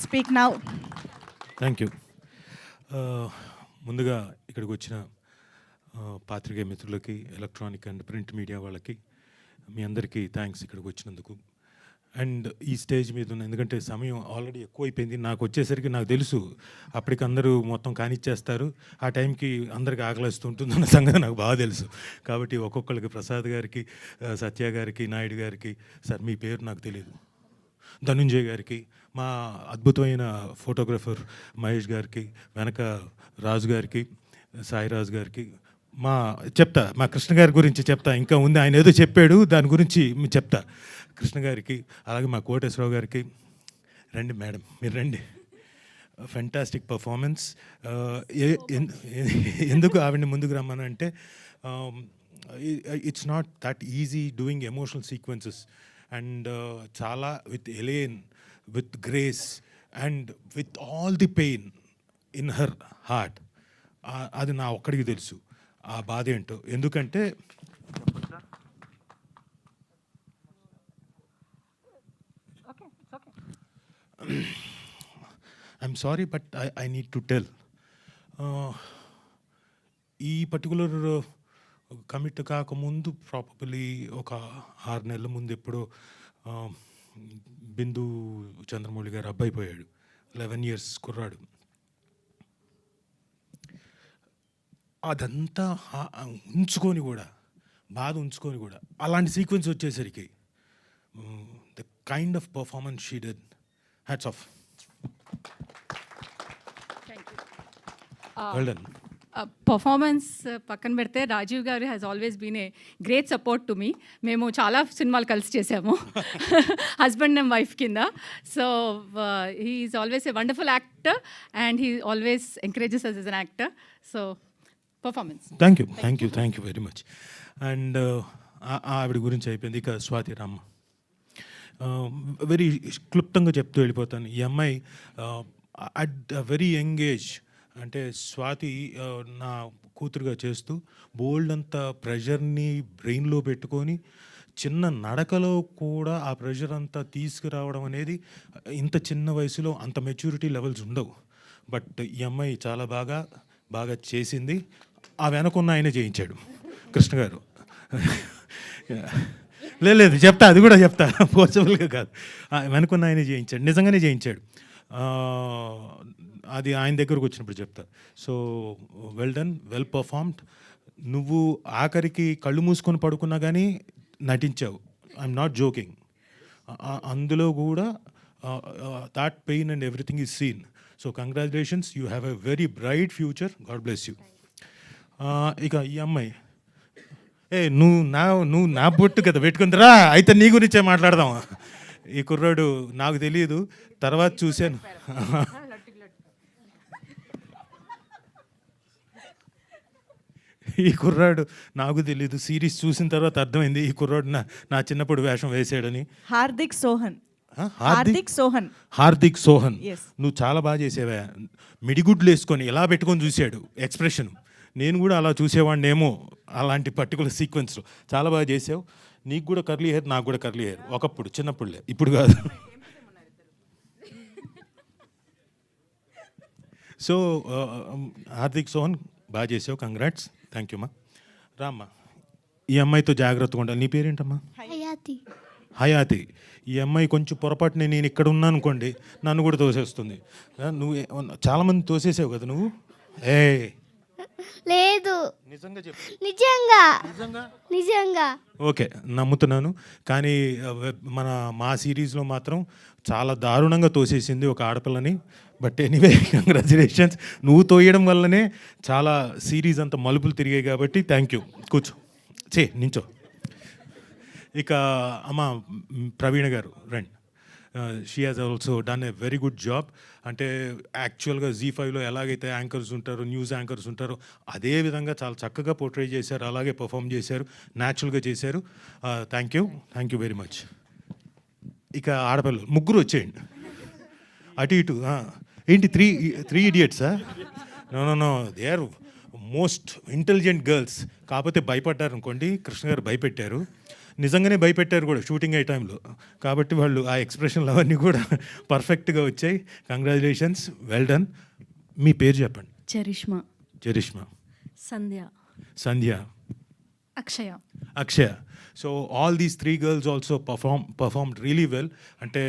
speak now. Thank you. ముందుగా ఇక్కడికి వచ్చిన పాత్రికేయ మిత్రులకి, ఎలక్ట్రానిక్ అండ్ ప్రింట్ మీడియా వాళ్ళకి మీ అందరికీ థ్యాంక్స్ ఇక్కడికి వచ్చినందుకు. అండ్ ఈ స్టేజ్ మీద ఉన్న, ఎందుకంటే సమయం ఆల్రెడీ ఎక్కువైపోయింది, నాకు వచ్చేసరికి నాకు తెలుసు అప్పటికి అందరూ మొత్తం కానిచ్చేస్తారు, ఆ టైంకి అందరికి ఆకలిస్తుంటుంది అన్న సంగతి నాకు బాగా తెలుసు. కాబట్టి ఒక్కొక్కరికి, ప్రసాద్ గారికి, సత్య గారికి, నాయుడు గారికి, సార్ మీ పేరు నాకు తెలియదు, ధనుంజయ్ గారికి, మా అద్భుతమైన ఫోటోగ్రఫర్ మహేష్ గారికి, వెనక రాజు గారికి, సాయిరాజు గారికి, మా కృష్ణ గారి గురించి చెప్తా, ఇంకా ఉంది, ఆయన ఏదో చెప్పాడు దాని గురించి చెప్తా. కృష్ణ గారికి, అలాగే మా కోటేశ్వరరావు గారికి. రండి మేడం, మీరు రండి. Fantastic performance. ఎందుకు ఆవిడని ముందుకు రమ్మనంటే, it's not that easy doing emotional sequences. And చాలా with elan, with grace and with all the pain in her heart. అది నా ఒక్కడికి తెలుసు ఆ బాధ ఏంటో. ఎందుకంటే I'm sorry but I need to tell. ఈ పర్టికులర్ కమిట్ కాకముందు, ప్రాబబ్లీ ఒక 6 నెలల ముందు ఎప్పుడో బిందు చంద్రమౌళి గారు అబ్బాయి పోయాడు, 11 years కుర్రాడు. అదంతా ఉంచుకొని కూడా, బాధ ఉంచుకొని కూడా, అలాంటి సీక్వెన్స్ వచ్చేసరికి the kind of performance she did, hats off. Well done. Performance పక్కన పెడితే Rajeev garu has always been a great support to me. మేము చాలా సినిమాలు కలిసి చేసాము, హస్బెండ్ అండ్ వైఫ్ కింద. So he is always a wonderful actor and he always encourages us as an actor. So performance. Thank you very much. And ఆవిడ గురించి అయిపోయింది. ఇక స్వాతి రామ, వెరీ క్లుప్తంగా చెప్తూ వెళ్ళిపోతాను. ఈ అమ్మాయి అట్ వెరీ యంగ్ ఏజ్, అంటే స్వాతి నా కూతురుగా చేస్తూ బోల్డ్ అంత ప్రెషర్ని బ్రెయిన్లో పెట్టుకొని చిన్న నడకలో కూడా ఆ ప్రెషర్ అంతా తీసుకురావడం అనేది ఇంత చిన్న వయసులో అంత మెచ్యూరిటీ లెవెల్స్ ఉండవు. బట్ ఈ అమ్మాయి చాలా బాగా చేసింది. ఆ వెనకున్న ఆయన చేయించాడు కృష్ణ గారు. లేదు చెప్తా, అది కూడా చెప్తా, పోసిబుల్గా కాదు. వెనకున్న ఆయన చేయించాడు, నిజంగానే చేయించాడు. అది ఆయన దగ్గరకు వచ్చినప్పుడు చెప్తా. So well done, well performed. నువ్వు ఆఖరికి కళ్ళు మూసుకొని పడుకున్నా కానీ నటించావు, ఐఎమ్ నాట్ జోకింగ్. అందులో కూడా that pain and everything is seen. So congratulations, you have a very bright future, God bless you. ఇక ఈ అమ్మాయి, నువ్వు నా బొట్టు కదా పెట్టుకుందిరా, అయితే నీ గురించే మాట్లాడదాం. ఈ కుర్రాడు నాకు తెలియదు, తర్వాత చూశాను. ఈ కుర్రాడు నాకు తెలీదు, సిరీస్ చూసిన తర్వాత అర్థమైంది ఈ కుర్రాడు నా చిన్నప్పుడు వేషం వేసాడని. హార్దిక్ సోహన్. నువ్వు చాలా బాగా చేసేవా. మిడిగుడ్లు వేసుకొని ఎలా పెట్టుకొని చూశాడు ఎక్స్ప్రెషన్. నేను కూడా అలా చూసేవాడినేమో అలాంటి పర్టికులర్ సీక్వెన్స్లో. చాలా బాగా చేసావు. నీకు కూడా కర్లీ హెయిర్, నాకు కూడా కర్లీ హెయిర్, ఒకప్పుడు చిన్నప్పుడులే, ఇప్పుడు కాదు. సో హార్దిక్ సోహన్ బాగా చేసావు, కంగ్రాట్స్. థ్యాంక్ యూ మా. రామ్మా, ఈ అమ్మాయితో జాగ్రత్తగా ఉండాలి. నీ పేరేంటమ్మా? హయాతి. ఈ అమ్మాయి కొంచెం పొరపాటునే నేను ఇక్కడ ఉన్నాను అనుకోండి, నన్ను కూడా తోసేస్తుంది. నువ్వు చాలామంది తోసేసావు కదా నువ్వు. లేదు, నిజంగా చెప్పు. నిజంగా ఓకే, నమ్ముతున్నాను. కానీ మా సిరీస్లో మాత్రం చాలా దారుణంగా తోసేసింది ఒక ఆడపిల్లని. But anyway, congratulations. నువ్వు తోయడం వల్లనే చాలా సిరీస్ అంతా మలుపులు తిరిగాయి కాబట్టి థ్యాంక్ యూ. కూర్చో, నించో. ఇక అమ్మ ప్రవీణ గారు రండి. She has also done a very good job. అంటే యాక్చువల్గా ZEE5లో ఎలాగైతే యాంకర్స్ ఉంటారో, న్యూస్ యాంకర్స్ ఉంటారో, అదే విధంగా చాలా చక్కగా పోర్ట్రే చేశారు, అలాగే పర్ఫామ్ చేశారు, న్యాచురల్గా చేశారు. Thank you very much. ఇక ఆడపిల్లలు ముగ్గురు వచ్చేయండి, అటు ఇటు. ఏంటి త్రీ ఇడియట్సా? నో, they are most intelligent girls. కాకపోతే భయపడ్డారు అనుకోండి, కృష్ణ గారు భయపెట్టారు. నిజంగానే భయపెట్టారు కూడా షూటింగ్ అయ్యే టైంలో. కాబట్టి వాళ్ళు ఆ ఎక్స్ప్రెషన్లు అవన్నీ కూడా పర్ఫెక్ట్గా వచ్చాయి. Congratulations, well done. మీ పేరు చెప్పండి. Charishma, Charishma, Sandhya, Sandhya, Akshaya. Akshaya. So all these 3 girls also performed really well. అంటే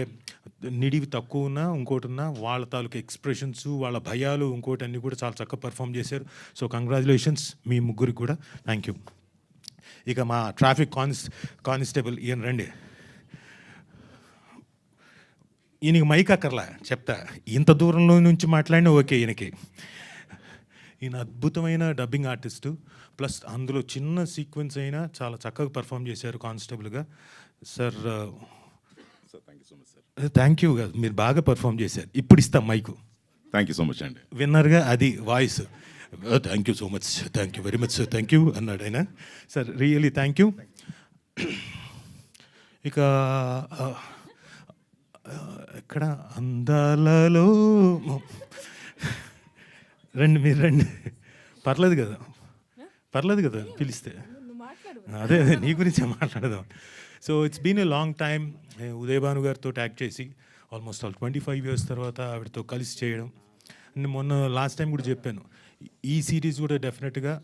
నిడివి తక్కువ ఉన్నా ఇంకోటి ఉన్నా వాళ్ళ తాలూకు ఎక్స్ప్రెషన్స్, వాళ్ళ భయాలు, ఇంకోటి అన్నీ కూడా చాలా చక్కగా పర్ఫామ్ చేశారు. సో కంగ్రాచులేషన్స్ మీ ముగ్గురికి కూడా. Thank you. ఇక మా ట్రాఫిక్ కానిస్టేబుల్ ఈయన రండి. ఈయనకి మైక్ అక్కర్లా, చెప్తా. ఇంత దూరంలో నుంచి మాట్లాడినా ఓకే. ఈయన అద్భుతమైన డబ్బింగ్ ఆర్టిస్టు, ప్లస్ అందులో చిన్న సీక్వెన్స్ అయినా చాలా చక్కగా పర్ఫామ్ చేశారు కానిస్టేబుల్గా. Sir thank you. మీరు బాగా పర్ఫామ్ చేశారు. ఇప్పుడు ఇస్తాం mic. Thank you so much అండి. విన్నర్గా అది voice. Thank you so much, thank you very much sir, thank you అన్నాడు ఆయన. Sir really thank you. ఇక ఎక్కడ అందాలలో రండి, మీరు రండి. పర్లేదు కదా పిలిస్తే. అదే నీ గురించే మాట్లాడదాం. So it's been a long time. Uday Bhanu గారితో యాక్ట్ చేసి ఆల్మోస్ట్ 25 years తర్వాత ఆవిడతో కలిసి చేయడం. అండ్ మొన్న లాస్ట్ టైం కూడా చెప్పాను, ఈ సిరీస్ కూడా డెఫినెట్గా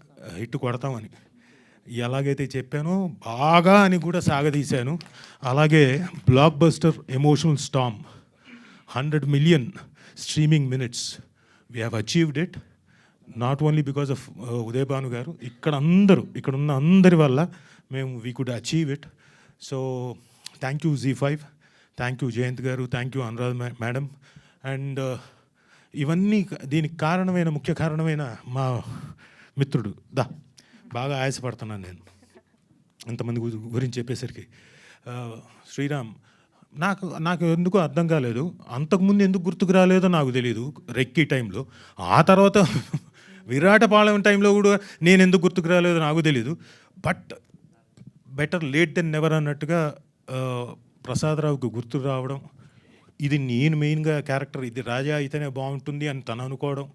హిట్ కొడతామని. ఎలాగైతే చెప్పానో బాగా అని కూడా సాగదీశాను. అలాగే blockbuster emotional storm, 100 million streaming minutes, we have achieved it. Not only because of Uday Bhanu garu, ఇక్కడ ఉన్న అందరి వల్ల మేము we could achieve it. So thank you ZEE5, thank you Jayanth garu, thank you Anuradha madam. And ఇవన్నీ దీనికి ముఖ్య కారణమైన మా మిత్రుడు. బాగా ఆయాసపడుతున్నాను నేను ఇంతమంది గురించి చెప్పేసరికి. శ్రీరామ్, నాకు ఎందుకో అర్థం కాలేదు. అంతకుముందు ఎందుకు గుర్తుకు రాలేదో నాకు తెలియదు రెక్కీ టైంలో. ఆ తర్వాత విరాటపాలెం టైంలో కూడా నేను ఎందుకు గుర్తుకు రాలేదో నాకు తెలీదు. But better late than never అన్నట్టుగా ప్రసాదరావుకి గుర్తు రావడం, ఇది నేను మెయిన్గా క్యారెక్టర్, ఇది రాజా అయితేనే బాగుంటుంది అని తను అనుకోవడం,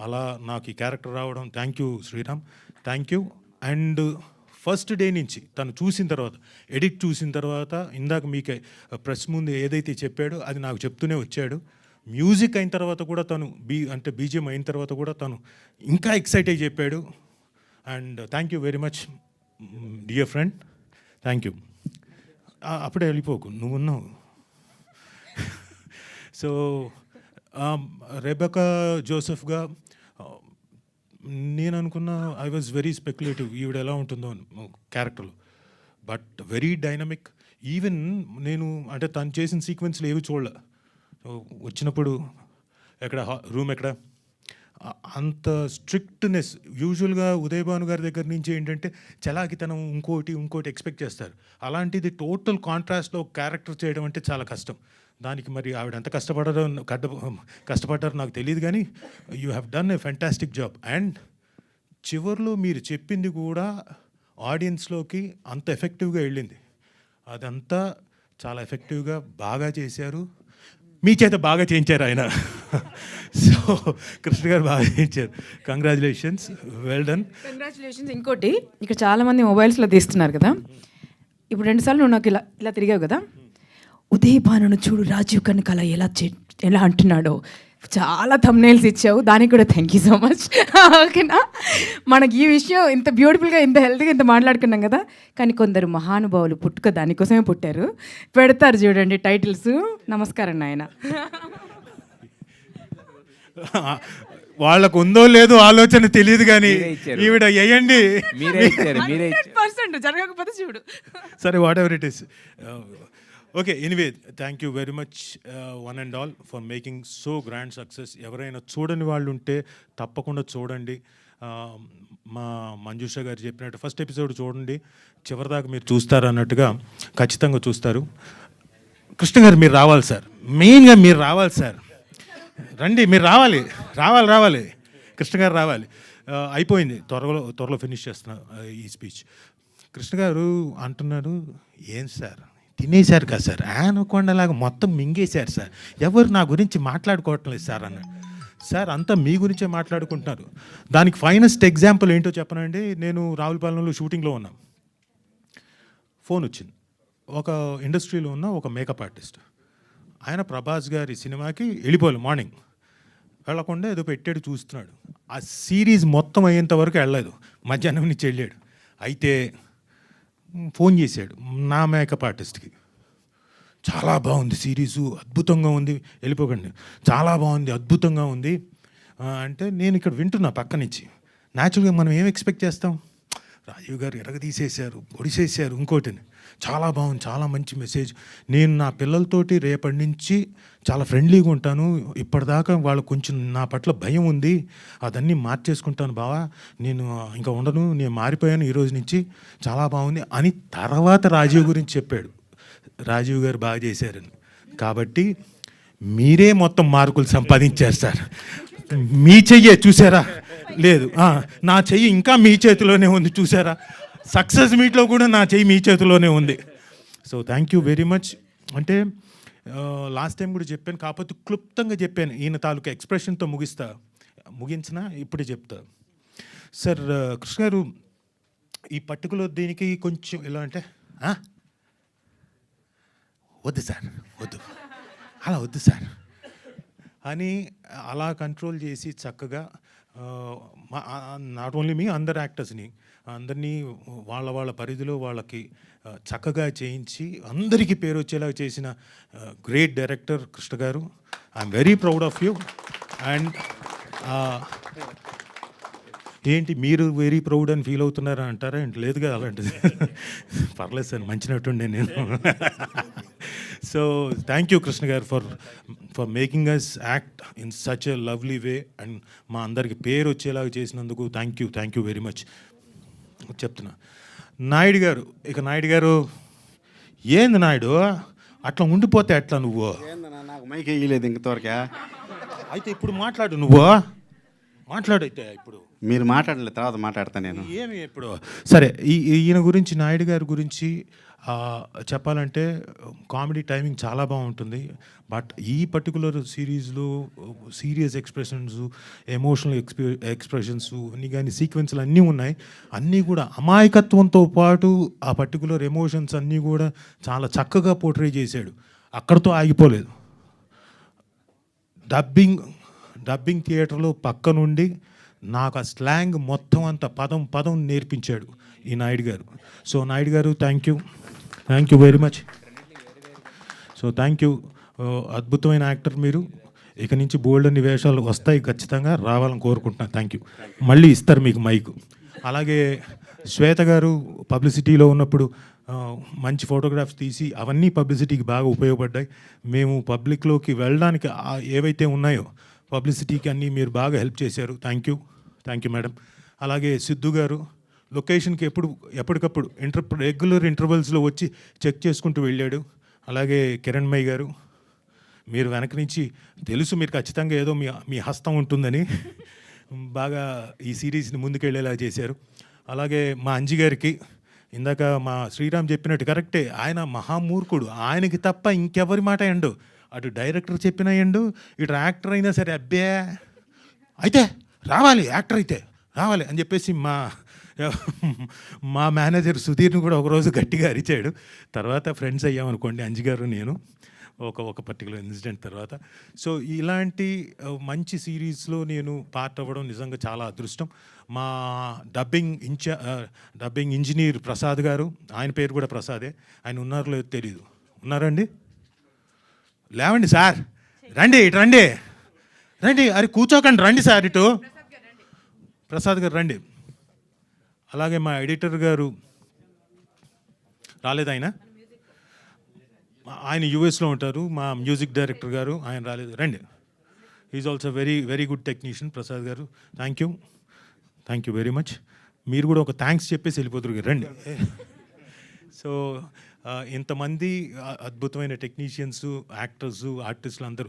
అలా నాకు ఈ క్యారెక్టర్ రావడం. Thank you Sriram, thank you. And first day నుంచి తను చూసిన తర్వాత, ఎడిట్ చూసిన తర్వాత, ఇందాక మీకు ప్రెస్ ముందు ఏదైతే చెప్పాడో అది నాకు చెప్తూనే వచ్చాడు. మ్యూజిక్ అయిన తర్వాత కూడా తను బీజిఎం అయిన తర్వాత కూడా తను ఇంకా ఎక్సైట్ అయ్యి చెప్పాడు. And thank you very much dear friend, thank you. అప్పుడే వెళ్ళిపోకు, నువ్వు ఉన్నావు. సో రెబెకా జోసెఫ్గా నేను అనుకున్న, ఐ వాజ్ వెరీ స్పెక్యులేటివ్ ఈవిడ ఎలా ఉంటుందో క్యారెక్టర్లో. But very dynamic. ఈవెన్ నేను అంటే తను చేసిన సీక్వెన్స్లు ఏవి చూడలే. వచ్చినప్పుడు రూమ్ ఎక్కడ అంత స్ట్రిక్ట్నెస్. యూజువల్గా ఉదయ్ భాను గారి దగ్గర నుంచి ఏంటంటే చలాకితనం, ఇంకోటి ఎక్స్పెక్ట్ చేస్తారు. అలాంటిది టోటల్ కాంట్రాస్ట్లో క్యారెక్టర్ చేయడం అంటే చాలా కష్టం. దానికి మరి ఆవిడ ఎంత కష్టపడ్డారో నాకు తెలియదు, కానీ you have done a fantastic job. And చివర్లో మీరు చెప్పింది కూడా ఆడియన్స్లోకి అంత ఎఫెక్టివ్గా వెళ్ళింది. అదంతా చాలా ఎఫెక్టివ్గా బాగా చేశారు. మీ చేత బాగా చేయించారు ఆయన. సో కృష్ణ గారు బాగా చేయించారు. Congratulations, well done. కంగ్రాచులేషన్స్. ఇంకోటి, ఇక్కడ చాలామంది మొబైల్స్లో తీస్తున్నారు కదా. ఇప్పుడు 2 సార్లు నువ్వు నాకు ఇలా తిరిగావు కదా. ఉదయ్ భానును చూడు, రాజీవ్ కనకాల ఎలా అంటున్నాడో చాలా థంబ్నెయిల్స్ ఇచ్చావు. దానికి కూడా థ్యాంక్ యూ సో మచ్. ఓకేనా, మనకి ఈ విషయం ఇంత బ్యూటిఫుల్గా, ఇంత హెల్తీగా ఇంత మాట్లాడుకున్నాం కదా. కానీ కొందరు మహానుభావులు పుట్టుక దానికోసమే పుట్టారు. పెడతారు చూడండి టైటిల్స్. నమస్కారం నాయన. వాళ్ళకు ఉందో లేదో ఆలోచన తెలియదు, కానీ ఈవిడ వేయండి. 100% జరగకపోతే చూడు. సరే, what ever it is. Okay, anyway thank you very much one and all for making so grand success. ఎవరైనా చూడని వాళ్ళు ఉంటే తప్పకుండా చూడండి. మా మంజుష గారు చెప్పినట్టు ఫస్ట్ ఎపిసోడ్ చూడండి, చివరిదాకా మీరు చూస్తారు అన్నట్టుగా ఖచ్చితంగా చూస్తారు. కృష్ణ గారు మీరు రావాలి సార్, మెయిన్గా మీరు రావాలి సార్. రండి, మీరు రావాలి. కృష్ణ గారు రావాలి. అయిపోయింది, త్వరలో ఫినిష్ చేస్తున్నా ఈ స్పీచ్. కృష్ణ గారు అంటున్నారు, ఏం సార్ తినేశారు కదా సార్, ఆనకొండలాగా మొత్తం మింగేశారు సార్, ఎవరు నా గురించి మాట్లాడుకోవటం లేదు సార్ అన్నాడు. సార్ అంతా మీ గురించే మాట్లాడుకుంటున్నారు. దానికి ఫైనెస్ట్ ఎగ్జాంపుల్ ఏంటో చెప్పనండి. నేను రావులపాలెంలో షూటింగ్లో ఉన్నాం. ఫోన్ వచ్చింది. ఒక ఇండస్ట్రీలో ఉన్న ఒక మేకప్ ఆర్టిస్ట్, ఆయన ప్రభాస్ గారి సినిమాకి వెళ్ళిపోవాలి మార్నింగ్, వెళ్ళకుండా ఏదో పెట్టాడు చూస్తున్నాడు. ఆ సిరీస్ మొత్తం అయ్యేంత వరకు వెళ్ళలేదు, మధ్యాహ్నం నుంచి వెళ్ళాడు. అయితే ఫోన్ చేశాడు నా మేకప్ ఆర్టిస్ట్కి, చాలా బాగుంది సిరీసు, అద్భుతంగా ఉంది, వెళ్ళిపోకండి, చాలా బాగుంది, అద్భుతంగా ఉంది అంటే నేను ఇక్కడ వింటున్నా పక్క నుంచి. న్యాచురల్గా మనం ఏం ఎక్స్పెక్ట్ చేస్తాం, రాజీవ్ గారు ఎరగదీసేశారు, పొడిసేశారు, ఇంకోటిని, చాలా బాగుంది, చాలా మంచి మెసేజ్, నేను నా పిల్లలతోటి రేపటి నుంచి చాలా ఫ్రెండ్లీగా ఉంటాను, ఇప్పటిదాకా వాళ్ళు కొంచెం నా పట్ల భయం ఉంది, అదన్నీ మార్చేసుకుంటాను బావా, నేను ఇంకా ఉండను, నేను మారిపోయాను ఈ రోజు నుంచి, చాలా బాగుంది అని తర్వాత రాజీవ్ గురించి చెప్పాడు. రాజీవ్ గారు బాగా చేశారని. కాబట్టి మీరే మొత్తం మార్కులు సంపాదించేస్తారు. మీ చెయ్యే చూసారా, లేదు నా చెయ్యి ఇంకా మీ చేతిలోనే ఉంది చూసారా, సక్సెస్ మీట్లో కూడా నా చెయ్యి మీ చేతిలోనే ఉంది. So thank you very much. అంటే లాస్ట్ టైం కూడా చెప్పాను, కాకపోతే క్లుప్తంగా చెప్పాను, ఈయన తాలూకా ఎక్స్ప్రెషన్తో ముగించినా ఇప్పుడే చెప్తా. సార్ కృష్ణ గారు, ఈ పర్టికులర్ దీనికి కొంచెం ఎలా అంటే వద్దు సార్, వద్దు, అలా వద్దు సార్ అని అలా కంట్రోల్ చేసి చక్కగా నాట్ ఓన్లీ మీ అందరు యాక్టర్స్ని అందరినీ వాళ్ళ పరిధిలో వాళ్ళకి చక్కగా చేయించి అందరికీ పేరు వచ్చేలా చేసిన గ్రేట్ డైరెక్టర్ కృష్ణ గారు. I'm very proud of you. And ఏంటి మీరు వెరీ ప్రౌడ్ అని ఫీల్ అవుతున్నారా అంటారా ఏంటి, లేదుగా అలాంటిది. పర్లేదు సార్, మంచినట్టుండే నేను. So thank you Krishna garu for making us act in such a lovely way and మా అందరికి పేరు వచ్చేలాగా చేసినందుకు థ్యాంక్ యూ వెరీ మచ్ చెప్తున్నా. నాయుడు గారు ఏంది నాయుడు అట్లా ఉండిపోతే ఎట్లా నువ్వు, నాకు మైక్ వేయలేదు ఇంతవరకే. అయితే ఇప్పుడు మాట్లాడు, నువ్వు మాట్లాడైతే ఇప్పుడు మీరు మాట్లాడలేదు, తర్వాత మాట్లాడతాను నేను. ఏమి ఇప్పుడు సరే, ఈయన గురించి నాయుడు గారి గురించి చెప్పాలంటే కామెడీ టైమింగ్ చాలా బాగుంటుంది. బట్ ఈ పర్టికులర్ సిరీస్లో సీరియస్ ఎక్స్ప్రెషన్స్, ఎమోషనల్ ఎక్స్ప్రెషన్స్ అన్నీ కానీ సీక్వెన్స్లు అన్నీ ఉన్నాయి. అన్నీ కూడా అమాయకత్వంతో పాటు ఆ పర్టికులర్ ఎమోషన్స్ అన్నీ కూడా చాలా చక్కగా పోర్ట్రే చేశాడు. అక్కడితో ఆగిపోలేదు. డబ్బింగ్ థియేటర్లో పక్క నుండి నాకు ఆ స్లాంగ్ మొత్తం అంతా పదం నేర్పించాడు ఈ నాయుడు గారు. సో నాయుడు గారు thank you very much. So thank you. అద్భుతమైన యాక్టర్ మీరు. ఇక నుంచి బోల్డ్ అన్ని వేషాలు వస్తాయి, ఖచ్చితంగా రావాలని కోరుకుంటున్నాను. Thank you. మళ్ళీ ఇస్తారు మీకు మైక్. అలాగే శ్వేత గారు పబ్లిసిటీలో ఉన్నప్పుడు మంచి ఫోటోగ్రాఫ్స్ తీసి అవన్నీ పబ్లిసిటీకి బాగా ఉపయోగపడ్డాయి. మేము పబ్లిక్లోకి వెళ్ళడానికి ఏవైతే ఉన్నాయో పబ్లిసిటీకి అన్నీ మీరు బాగా హెల్ప్ చేశారు. Thank you madam. అలాగే సిద్ధు గారు లొకేషన్కి ఎప్పటికప్పుడు రెగ్యులర్ ఇంటర్వెల్స్లో వచ్చి చెక్ చేసుకుంటూ వెళ్ళాడు. అలాగే కిరణ్మయ్య గారు, మీరు వెనక నుంచి తెలుసు, మీరు ఖచ్చితంగా ఏదో మీ హస్తం ఉంటుందని బాగా ఈ సిరీస్ని ముందుకెళ్ళేలా చేశారు. అలాగే మా అంజి గారికి, ఇందాక మా శ్రీరామ్ చెప్పినట్టు కరెక్టే, ఆయన మహామూర్ఖుడు, ఆయనకి తప్ప ఇంకెవరి మాట ఎండు, అటు డైరెక్టర్ చెప్పినా ఎండు, ఇటు యాక్టర్ అయినా సరే అబ్బే అయితే రావాలి, యాక్టర్ అయితే రావాలి అని చెప్పేసి మా మేనేజర్ సుధీర్ని కూడా ఒకరోజు గట్టిగా అరిచాడు. తర్వాత ఫ్రెండ్స్ అయ్యామనుకోండి అంజి గారు నేను ఒక పర్టికులర్ ఇన్సిడెంట్ తర్వాత. సో ఇలాంటి మంచి సిరీస్లో నేను పార్ట్ అవ్వడం నిజంగా చాలా అదృష్టం. మా డబ్బింగ్ ఇంజనీర్ ప్రసాద్ గారు, ఆయన పేరు కూడా ప్రసాదే, ఆయన ఉన్నారో లేదో తెలీదు. ఉన్నారండి? లేవండి సార్, రండి, ఇటు రండి, అరే కూర్చోకండి, రండి సార్ ఇటు. ప్రసాద్ గారు రండి. అలాగే మా ఎడిటర్ గారు రాలేదు, ఆయన యూఎస్లో ఉంటారు. మా మ్యూజిక్ డైరెక్టర్ గారు ఆయన రాలేదు, రండి. Is also very good technician Prasad garu. Thank you very much. మీరు కూడా ఒక థ్యాంక్స్ చెప్పేసి వెళ్ళిపోతారు, రండి. సో ఇంతమంది అద్భుతమైన టెక్నీషియన్స్, యాక్టర్స్, ఆర్టిస్టులు అందరూ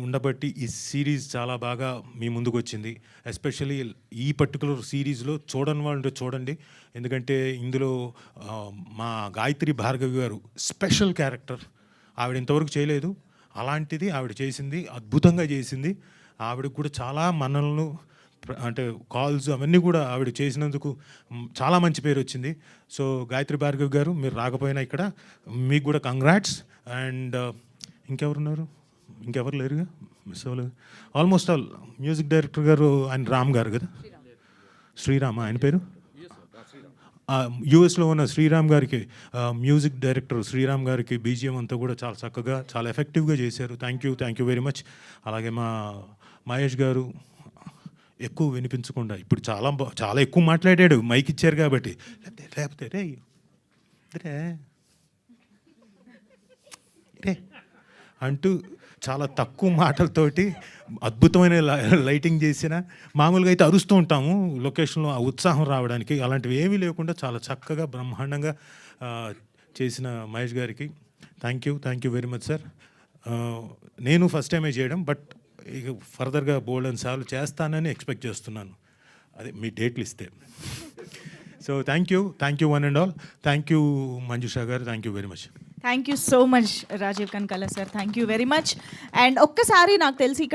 ఉండబట్టి ఈ సిరీస్ చాలా బాగా మీ ముందుకు వచ్చింది. ఎస్పెషల్లీ ఈ పర్టికులర్ సిరీస్లో చూడని వాళ్ళు చూడండి, ఎందుకంటే ఇందులో మా గాయత్రి భార్గవి గారు స్పెషల్ క్యారెక్టర్. ఆవిడ ఇంతవరకు చేయలేదు, అలాంటిది ఆవిడ చేసింది, అద్భుతంగా చేసింది. ఆవిడకు కూడా చాలా మన్ననలు అంటే కాల్స్ అవన్నీ కూడా ఆవిడ చేసినందుకు చాలా మంచి పేరు వచ్చింది. సో గాయత్రి భార్గవ్ గారు మీరు రాకపోయినా ఇక్కడ మీకు కూడా కంగ్రాట్స్. అండ్ ఇంకెవరున్నారు? ఇంకెవరు లేరుగా, మిస్ అవ్వలేదు. ఆల్మోస్ట్ ఆల్ మ్యూజిక్ డైరెక్టర్ గారు ఆయన రామ్ గారు కదా, శ్రీరామ్ ఆయన పేరు. యూఎస్లో ఉన్న శ్రీరామ్ గారికి, మ్యూజిక్ డైరెక్టర్ శ్రీరామ్ గారికి బీజిఎం అంతా కూడా చాలా చక్కగా చాలా ఎఫెక్టివ్గా చేశారు. Thank you very much. అలాగే మా మహేష్ గారు ఎక్కువ వినిపించకుండా ఇప్పుడు చాలా ఎక్కువ మాట్లాడాడు, మైక్ ఇచ్చారు కాబట్టి. లేకపోతే రే రే రే అంటూ చాలా తక్కువ మాటలతోటి అద్భుతమైన లైటింగ్ చేసిన, మామూలుగా అయితే అరుస్తూ ఉంటాము లొకేషన్లో ఆ ఉత్సాహం రావడానికి, అలాంటివి ఏమీ లేకుండా చాలా చక్కగా బ్రహ్మాండంగా చేసిన మహేష్ గారికి thank you very much sir. నేను ఫస్ట్ టైమే చేయడం, బట్ ఇక ఫర్దర్గా బోల్డ్ అండ్ సార్లు చేస్తానని ఎక్స్పెక్ట్ చేస్తున్నాను, అదే మీ డేట్లు ఇస్తే. So thank you one and all. Thank you Manjusha garu, thank you very much. Thank you so much Rajeev Kanakala sir, thank you very much. And ఒక్కసారి నాకు తెలిసి ఇక్కడ